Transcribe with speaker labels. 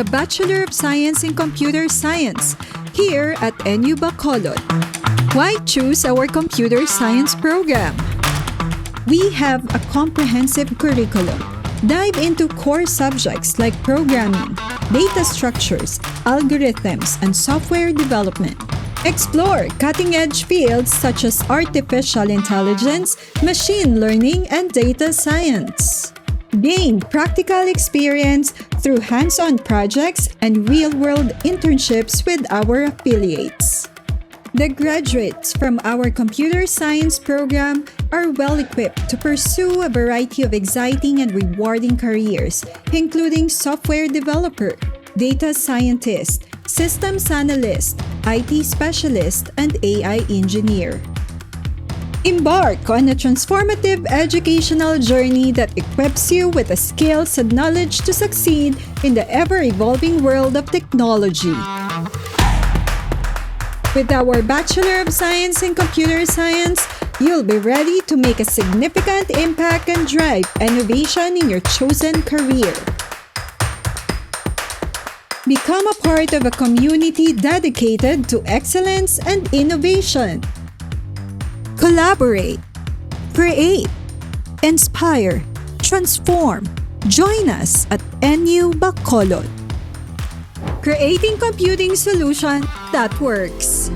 Speaker 1: the Bachelor of Science in Computer Science here at NU Bacolod. Why choose our computer science program? We have a comprehensive curriculum. Dive into core subjects like programming, data structures, algorithms, and software development. Explore cutting-edge fields such as artificial intelligence, machine learning, and data science. Gain practical experience through hands-on projects and real-world internships with our affiliates. The graduates from our computer science program are well-equipped to pursue a variety of exciting and rewarding careers, including software developer, data scientist, systems analyst, IT specialist, and AI engineer. Embark on a transformative educational journey that equips you with the skills and knowledge to succeed in the ever-evolving world of technology. With our Bachelor of Science in Computer Science, you'll be ready to make a significant impact and drive innovation in your chosen career. Become a part of a community dedicated to excellence and innovation. Collaborate, create, inspire, transform. Join us at NU Bacolod. Creating computing solution that works.